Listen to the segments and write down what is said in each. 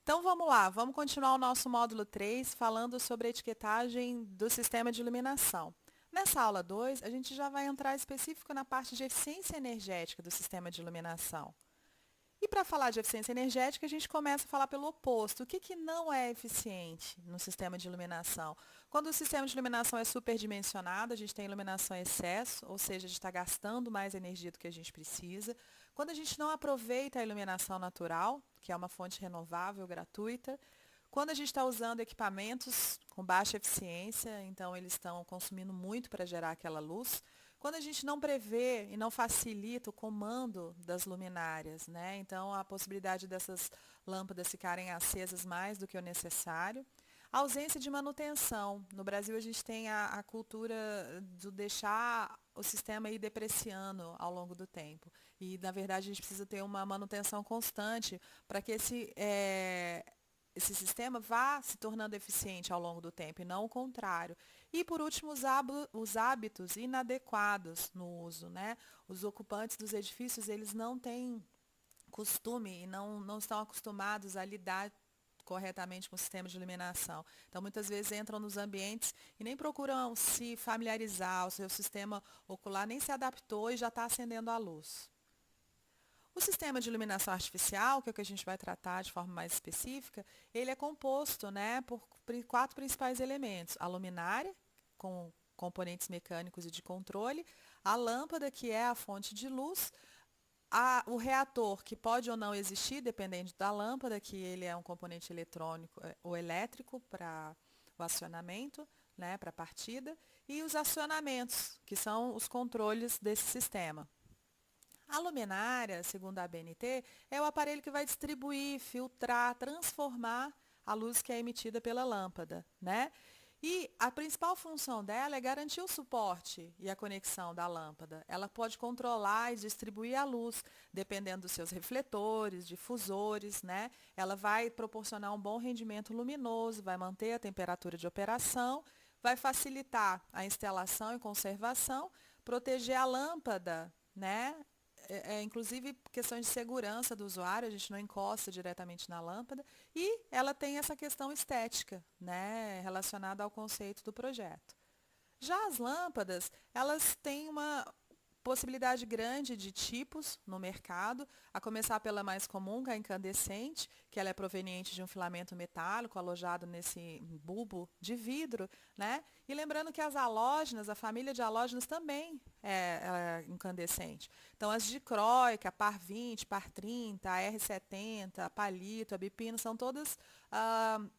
Então vamos lá, vamos continuar o nosso módulo 3 falando sobre a etiquetagem do sistema de iluminação. Nessa aula 2, a gente já vai entrar específico na parte de eficiência energética do sistema de iluminação. E para falar de eficiência energética, a gente começa a falar pelo oposto. O que não é eficiente no sistema de iluminação? Quando o sistema de iluminação é superdimensionado, a gente tem iluminação em excesso, ou seja, a gente está gastando mais energia do que a gente precisa. Quando a gente não aproveita a iluminação natural, que é uma fonte renovável, gratuita. Quando a gente está usando equipamentos com baixa eficiência, então eles estão consumindo muito para gerar aquela luz. Quando a gente não prevê e não facilita o comando das luminárias, né? Então a possibilidade dessas lâmpadas ficarem acesas mais do que o necessário. A ausência de manutenção. No Brasil a gente tem a cultura de deixar o sistema ir depreciando ao longo do tempo. E, na verdade, a gente precisa ter uma manutenção constante para que esse sistema vá se tornando eficiente ao longo do tempo e não o contrário. E, por último, os hábitos inadequados no uso, né? Os ocupantes dos edifícios, eles não têm costume e não estão acostumados a lidar corretamente com o sistema de iluminação. Então, muitas vezes entram nos ambientes e nem procuram se familiarizar, o seu sistema ocular nem se adaptou e já está acendendo a luz. O sistema de iluminação artificial, que é o que a gente vai tratar de forma mais específica, ele é composto, né, por quatro principais elementos. A luminária, com componentes mecânicos e de controle, a lâmpada, que é a fonte de luz, o reator, que pode ou não existir, dependendo da lâmpada, que ele é um componente eletrônico ou elétrico para o acionamento, né, para a partida, e os acionamentos, que são os controles desse sistema. A luminária, segundo a ABNT, é o aparelho que vai distribuir, filtrar, transformar a luz que é emitida pela lâmpada, né? E a principal função dela é garantir o suporte e a conexão da lâmpada. Ela pode controlar e distribuir a luz, dependendo dos seus refletores, difusores, né? Ela vai proporcionar um bom rendimento luminoso, vai manter a temperatura de operação, vai facilitar a instalação e conservação, proteger a lâmpada, né? Inclusive questões de segurança do usuário, a gente não encosta diretamente na lâmpada, e ela tem essa questão estética, né, relacionada ao conceito do projeto. Já as lâmpadas, elas têm uma possibilidade grande de tipos no mercado, a começar pela mais comum, que é a incandescente, que ela é proveniente de um filamento metálico alojado nesse bulbo de vidro, né? E lembrando que as halógenas, a família de halógenas também é incandescente. Então, as dicróica, a par 20, par 30, a R70, a palito, a bipino, são todas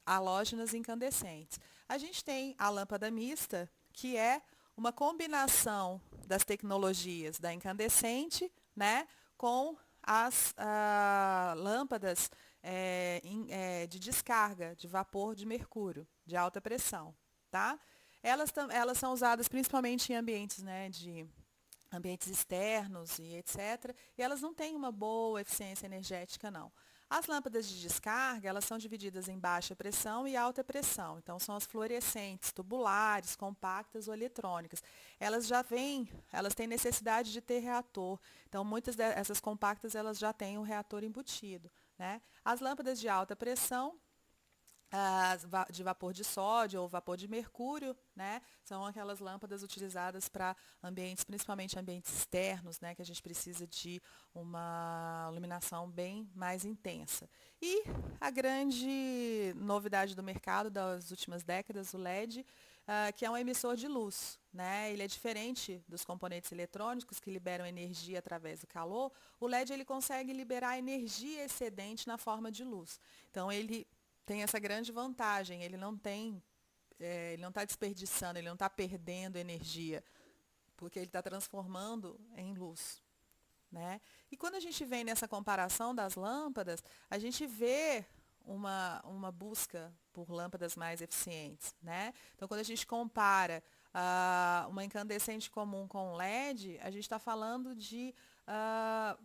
halógenas incandescentes. A gente tem a lâmpada mista, que é uma combinação das tecnologias da incandescente, né, com as lâmpadas de descarga de vapor de mercúrio, de alta pressão, tá? Elas são usadas principalmente em ambientes, né, de ambientes externos e etc. E elas não têm uma boa eficiência energética, não. As lâmpadas de descarga, elas são divididas em baixa pressão e alta pressão. Então, são as fluorescentes, tubulares, compactas ou eletrônicas. Elas têm necessidade de ter reator. Então, muitas dessas compactas, elas já têm um reator embutido, né? As lâmpadas de alta pressão, de vapor de sódio ou vapor de mercúrio, né? São aquelas lâmpadas utilizadas para ambientes, principalmente ambientes externos, né? Que a gente precisa de uma iluminação bem mais intensa. E a grande novidade do mercado das últimas décadas, o LED, que é um emissor de luz, né? Ele é diferente dos componentes eletrônicos que liberam energia através do calor. O LED ele consegue liberar energia excedente na forma de luz. Então ele tem essa grande vantagem, ele não está desperdiçando, ele não está perdendo energia, porque ele está transformando em luz. Né? E quando a gente vem nessa comparação das lâmpadas, a gente vê uma busca por lâmpadas mais eficientes. Né? Então, quando a gente compara uma incandescente comum com LED, a gente está falando de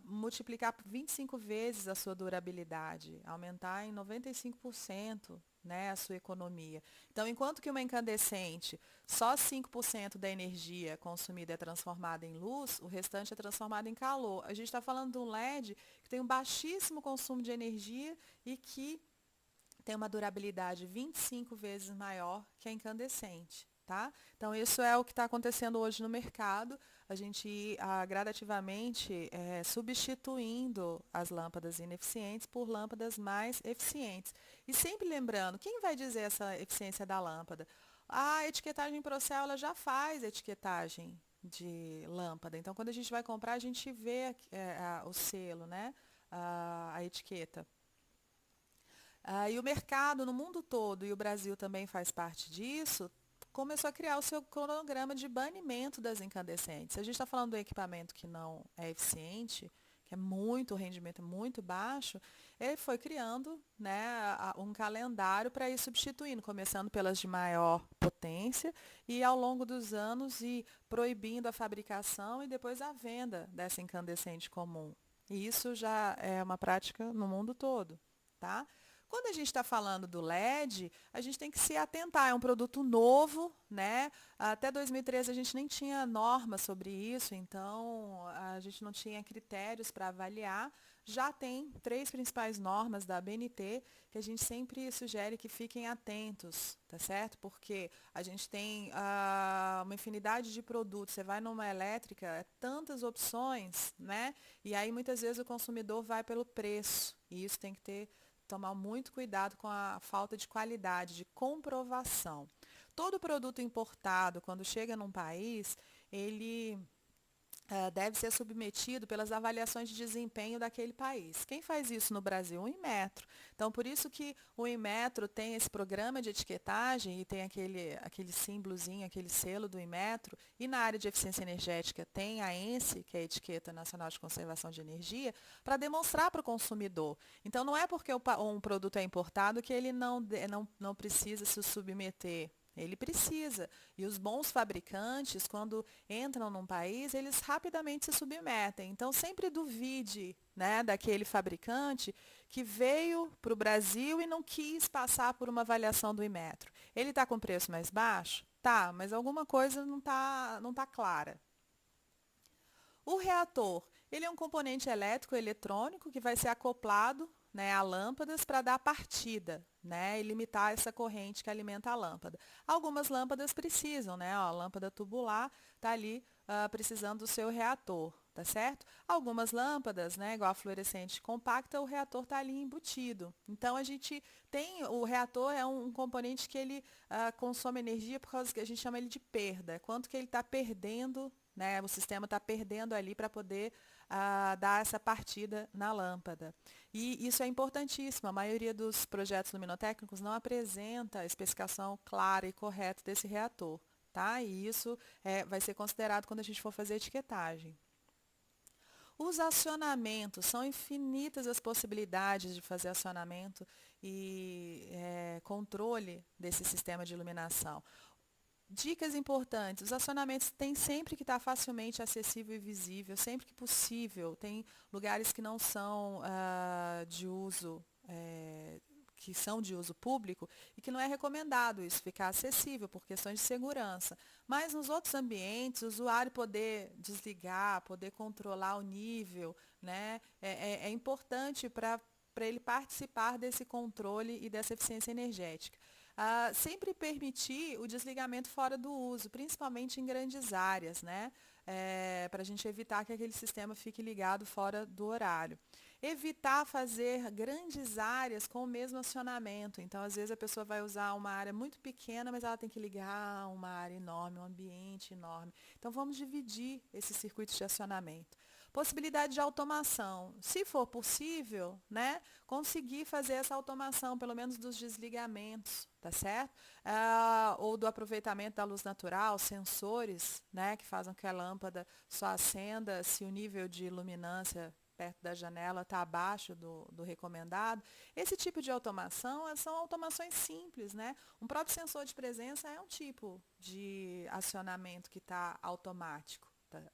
multiplicar por 25 vezes a sua durabilidade, aumentar em 95%, né, a sua economia. Então, enquanto que uma incandescente, só 5% da energia consumida é transformada em luz, o restante é transformado em calor. A gente está falando de um LED que tem um baixíssimo consumo de energia e que tem uma durabilidade 25 vezes maior que a incandescente. Tá? Então, isso é o que está acontecendo hoje no mercado, a gente gradativamente substituindo as lâmpadas ineficientes por lâmpadas mais eficientes. E sempre lembrando, quem vai dizer essa eficiência da lâmpada? A etiquetagem Procel ela já faz etiquetagem de lâmpada. Então, quando a gente vai comprar, a gente vê o selo, né? A etiqueta. E o mercado no mundo todo, e o Brasil também faz parte disso, começou a criar o seu cronograma de banimento das incandescentes. Se a gente está falando de um equipamento que não é eficiente, que é muito, o rendimento é muito baixo, ele foi criando, né, um calendário para ir substituindo, começando pelas de maior potência e ao longo dos anos ir proibindo a fabricação e depois a venda dessa incandescente comum. E isso já é uma prática no mundo todo, tá? Quando a gente está falando do LED, a gente tem que se atentar, é um produto novo, né? Até 2013 a gente nem tinha normas sobre isso, então a gente não tinha critérios para avaliar. Já tem 3 principais normas da ABNT que a gente sempre sugere que fiquem atentos, tá certo? Porque a gente tem uma infinidade de produtos. Você vai numa elétrica, é tantas opções, né? E aí muitas vezes o consumidor vai pelo preço, e isso tem que tomar muito cuidado com a falta de qualidade, de comprovação. Todo produto importado, quando chega num país, ele deve ser submetido pelas avaliações de desempenho daquele país. Quem faz isso no Brasil? O Inmetro. Então, por isso que o Inmetro tem esse programa de etiquetagem e tem aquele símbolozinho, aquele selo do Inmetro. E na área de eficiência energética tem a ENSE, que é a Etiqueta Nacional de Conservação de Energia, para demonstrar para o consumidor. Então, não é porque um produto é importado que ele não precisa se submeter. Ele precisa. E os bons fabricantes, quando entram num país, eles rapidamente se submetem. Então, sempre duvide, né, daquele fabricante que veio para o Brasil e não quis passar por uma avaliação do Inmetro. Ele está com preço mais baixo? Tá, mas alguma coisa não tá clara. O reator, ele é um componente elétrico eletrônico que vai ser acoplado, né, a lâmpadas para dar partida, né, e limitar essa corrente que alimenta a lâmpada. Algumas lâmpadas precisam, né, ó, a lâmpada tubular está ali precisando do seu reator, tá certo? Algumas lâmpadas, né, igual a fluorescente compacta, o reator está ali embutido. Então a gente o reator é um componente que ele consome energia por causa que a gente chama ele de perda, quanto que ele está perdendo, né, o sistema está perdendo ali para poder dar essa partida na lâmpada. E isso é importantíssimo. A maioria dos projetos luminotécnicos não apresenta a especificação clara e correta desse reator. Tá? E isso vai ser considerado quando a gente for fazer a etiquetagem. Os acionamentos, são infinitas as possibilidades de fazer acionamento e controle desse sistema de iluminação. Dicas importantes, os acionamentos têm sempre que estar facilmente acessível e visível, sempre que possível. Tem lugares que não são de uso, que são de uso público e que não é recomendado isso ficar acessível por questões de segurança. Mas nos outros ambientes, o usuário poder desligar, poder controlar o nível, né, é importante para ele participar desse controle e dessa eficiência energética. Sempre permitir o desligamento fora do uso, principalmente em grandes áreas, né? Para a gente evitar que aquele sistema fique ligado fora do horário. Evitar fazer grandes áreas com o mesmo acionamento. Então, às vezes, a pessoa vai usar uma área muito pequena, mas ela tem que ligar uma área enorme, um ambiente enorme. Então, vamos dividir esses circuitos de acionamento. Possibilidade de automação. Se for possível, né, conseguir fazer essa automação, pelo menos dos desligamentos, tá certo? Ou do aproveitamento da luz natural, sensores, né, que fazem que a lâmpada só acenda se o nível de luminância perto da janela está abaixo do recomendado. Esse tipo de automação são automações simples, né? Um próprio sensor de presença é um tipo de acionamento que está automático.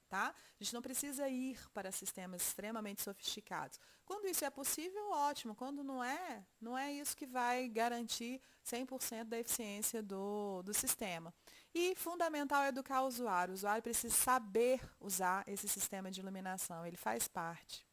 Tá? A gente não precisa ir para sistemas extremamente sofisticados. Quando isso é possível, ótimo. Quando não é isso que vai garantir 100% da eficiência do sistema. E fundamental é educar o usuário. O usuário precisa saber usar esse sistema de iluminação. Ele faz parte.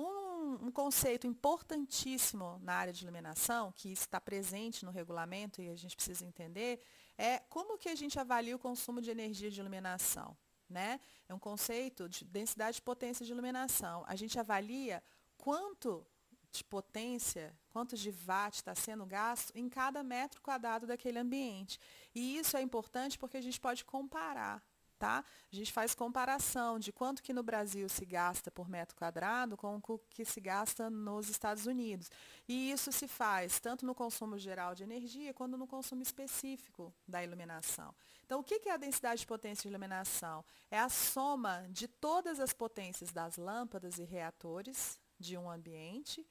Um conceito importantíssimo na área de iluminação, que está presente no regulamento e a gente precisa entender, é como que a gente avalia o consumo de energia de iluminação, né? É um conceito de densidade de potência de iluminação. A gente avalia quanto de potência, quantos de watt está sendo gasto em cada metro quadrado daquele ambiente. E isso é importante porque a gente pode comparar. Tá? A gente faz comparação de quanto que no Brasil se gasta por metro quadrado com o que se gasta nos Estados Unidos. E isso se faz tanto no consumo geral de energia quanto no consumo específico da iluminação. Então, o que é a densidade de potência de iluminação? É a soma de todas as potências das lâmpadas e reatores de um ambiente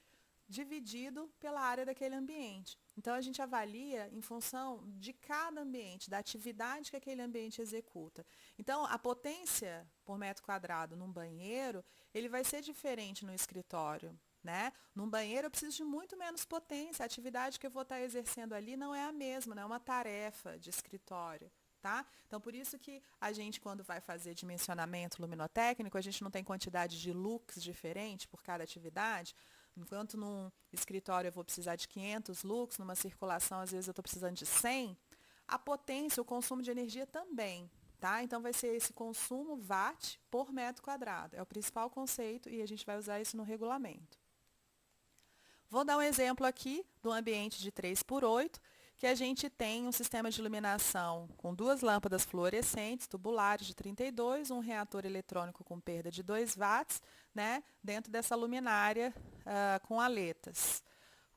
dividido pela área daquele ambiente. Então, a gente avalia em função de cada ambiente, da atividade que aquele ambiente executa. Então, a potência por metro quadrado num banheiro, ele vai ser diferente no escritório, né? Num banheiro eu preciso de muito menos potência. A atividade que eu vou estar exercendo ali não é a mesma, não é uma tarefa de escritório. Tá? Então, por isso que a gente, quando vai fazer dimensionamento luminotécnico, a gente não tem quantidade de lux diferente por cada atividade. Enquanto num escritório eu vou precisar de 500 lux, numa circulação às vezes eu estou precisando de 100, a potência, o consumo de energia também. Tá? Então, vai ser esse consumo watt por metro quadrado. É o principal conceito e a gente vai usar isso no regulamento. Vou dar um exemplo aqui do ambiente de 3x8, que a gente tem um sistema de iluminação com duas lâmpadas fluorescentes tubulares de 32, um reator eletrônico com perda de 2 watts, né, dentro dessa luminária com aletas.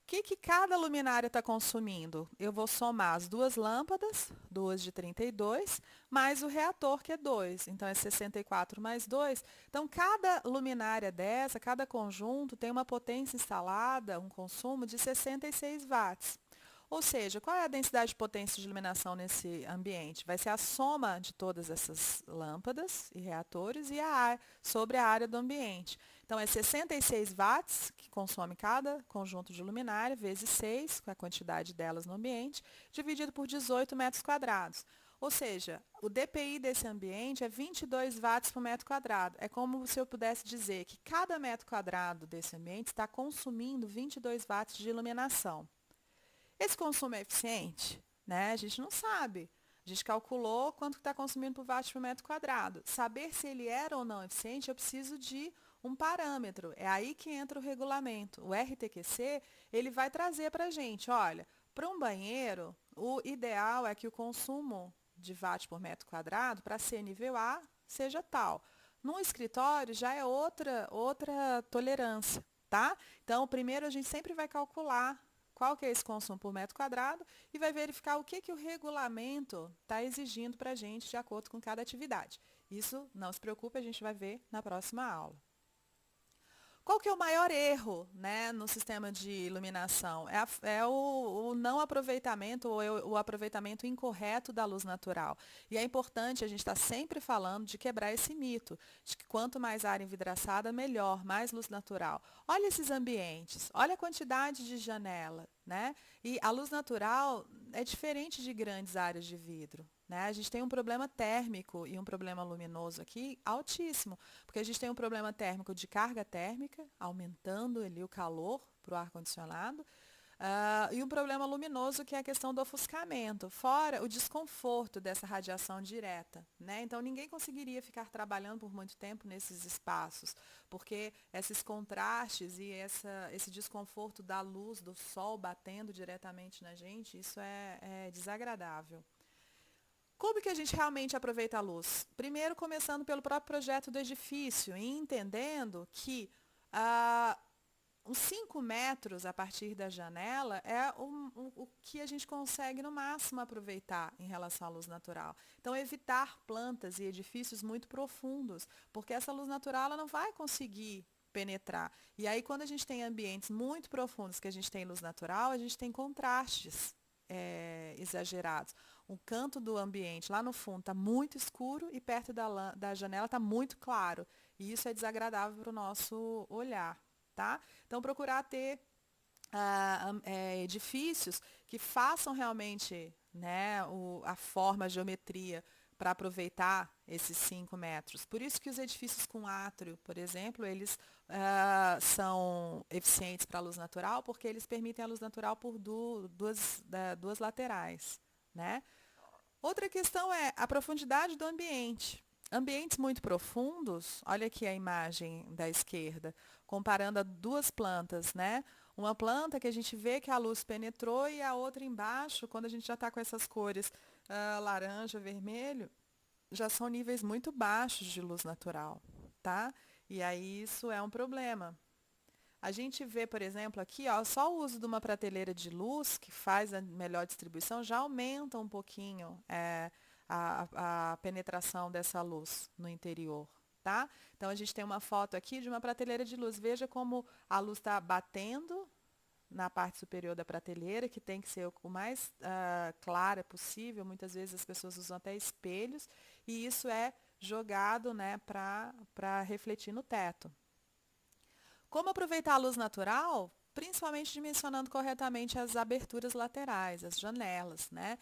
O que cada luminária está consumindo? Eu vou somar as duas lâmpadas, duas de 32, mais o reator, que é 2. Então, é 64 mais 2. Então, cada luminária dessa, cada conjunto, tem uma potência instalada, um consumo de 66 watts. Ou seja, qual é a densidade de potência de iluminação nesse ambiente? Vai ser a soma de todas essas lâmpadas e reatores e sobre a área do ambiente. Então, é 66 watts que consome cada conjunto de luminária, vezes 6, com a quantidade delas no ambiente, dividido por 18 metros quadrados. Ou seja, o DPI desse ambiente é 22 watts por metro quadrado. É como se eu pudesse dizer que cada metro quadrado desse ambiente está consumindo 22 watts de iluminação. Esse consumo é eficiente? Né? A gente não sabe. A gente calculou quanto está consumindo por watt por metro quadrado. Saber se ele era ou não eficiente, eu preciso de um parâmetro. É aí que entra o regulamento. O RTQC, ele vai trazer para a gente, olha, para um banheiro, o ideal é que o consumo de watt por metro quadrado, para ser nível A, seja tal. Num escritório, já é outra tolerância, tá? Então, primeiro a gente sempre vai calcular qual que é esse consumo por metro quadrado e vai verificar o que o regulamento está exigindo para a gente de acordo com cada atividade. Isso, não se preocupe, a gente vai ver na próxima aula. Qual que é o maior erro, né, no sistema de iluminação? É o não aproveitamento ou o aproveitamento incorreto da luz natural. E é importante a gente estar sempre falando de quebrar esse mito, de que quanto mais área envidraçada, melhor, mais luz natural. Olha esses ambientes, olha a quantidade de janela, né? E a luz natural é diferente de grandes áreas de vidro. Né? A gente tem um problema térmico e um problema luminoso aqui altíssimo, porque a gente tem um problema térmico de carga térmica, aumentando ali o calor para o ar-condicionado, e um problema luminoso que é a questão do ofuscamento, fora o desconforto dessa radiação direta. Né? Então, ninguém conseguiria ficar trabalhando por muito tempo nesses espaços, porque esses contrastes e esse desconforto da luz, do sol batendo diretamente na gente, isso é desagradável. Como que a gente realmente aproveita a luz? Primeiro, começando pelo próprio projeto do edifício e entendendo que uns 5 metros a partir da janela é o que a gente consegue no máximo aproveitar em relação à luz natural. Então, evitar plantas e edifícios muito profundos, porque essa luz natural ela não vai conseguir penetrar. E aí, quando a gente tem ambientes muito profundos que a gente tem luz natural, a gente tem contrastes exagerados. Um canto do ambiente lá no fundo está muito escuro e perto da janela está muito claro. E isso é desagradável para o nosso olhar. Tá? Então, procurar ter edifícios que façam realmente, né, a forma, a geometria para aproveitar esses 5 metros. Por isso que os edifícios com átrio, por exemplo, eles são eficientes para a luz natural, porque eles permitem a luz natural por duas laterais, né? Outra questão é a profundidade do ambiente. Ambientes muito profundos, olha aqui a imagem da esquerda, comparando a duas plantas, né? Uma planta que a gente vê que a luz penetrou e a outra embaixo, quando a gente já está com essas cores laranja, vermelho, já são níveis muito baixos de luz natural, tá? E aí isso é um problema. A gente vê, por exemplo, aqui, ó, só o uso de uma prateleira de luz, que faz a melhor distribuição, já aumenta um pouquinho a penetração dessa luz no interior, tá? Então, a gente tem uma foto aqui de uma prateleira de luz. Veja como a luz está batendo na parte superior da prateleira, que tem que ser o mais clara possível. Muitas vezes as pessoas usam até espelhos, e isso é jogado, né, para refletir no teto. Como aproveitar a luz natural? Principalmente dimensionando corretamente as aberturas laterais, as janelas, né?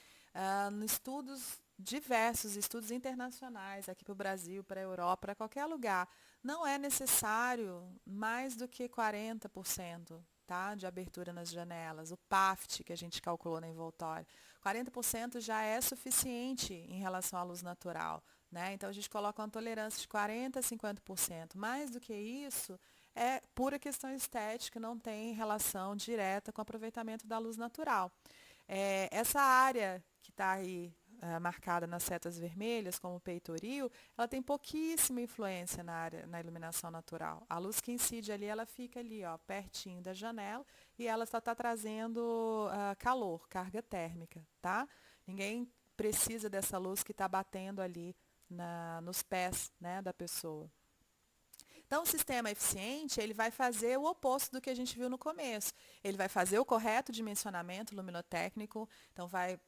Diversos estudos internacionais, aqui para o Brasil, para a Europa, para qualquer lugar, não é necessário mais do que 40%, tá, de abertura nas janelas. O PAFT, que a gente calculou na envoltória, 40% já é suficiente em relação à luz natural, né? Então, a gente coloca uma tolerância de 40% a 50%. Mais do que isso, é pura questão estética, não tem relação direta com o aproveitamento da luz natural. Essa área que está aí marcada nas setas vermelhas, como peitoril, ela tem pouquíssima influência na iluminação natural. A luz que incide ali, ela fica ali, ó, pertinho da janela, e ela só está trazendo calor, carga térmica, tá? Ninguém precisa dessa luz que está batendo ali nos pés, né, da pessoa. Então, o sistema eficiente, ele vai fazer o oposto do que a gente viu no começo. Ele vai fazer o correto dimensionamento luminotécnico, então vai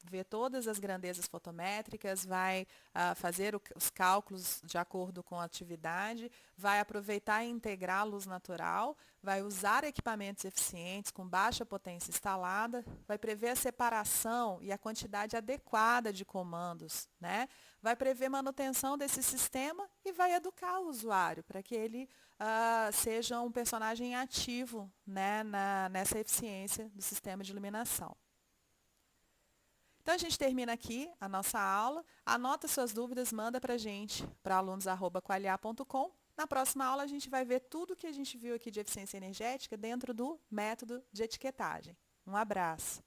ver todas as grandezas fotométricas, vai fazer os cálculos de acordo com a atividade, vai aproveitar e integrar a luz natural, vai usar equipamentos eficientes com baixa potência instalada, vai prever a separação e a quantidade adequada de comandos, né? Vai prever manutenção desse sistema e vai educar o usuário para que ele seja um personagem ativo, né, nessa eficiência do sistema de iluminação. Então, a gente termina aqui a nossa aula. Anota suas dúvidas, manda para a gente, para alunos@qualiar.com. Na próxima aula, a gente vai ver tudo que a gente viu aqui de eficiência energética dentro do método de etiquetagem. Um abraço.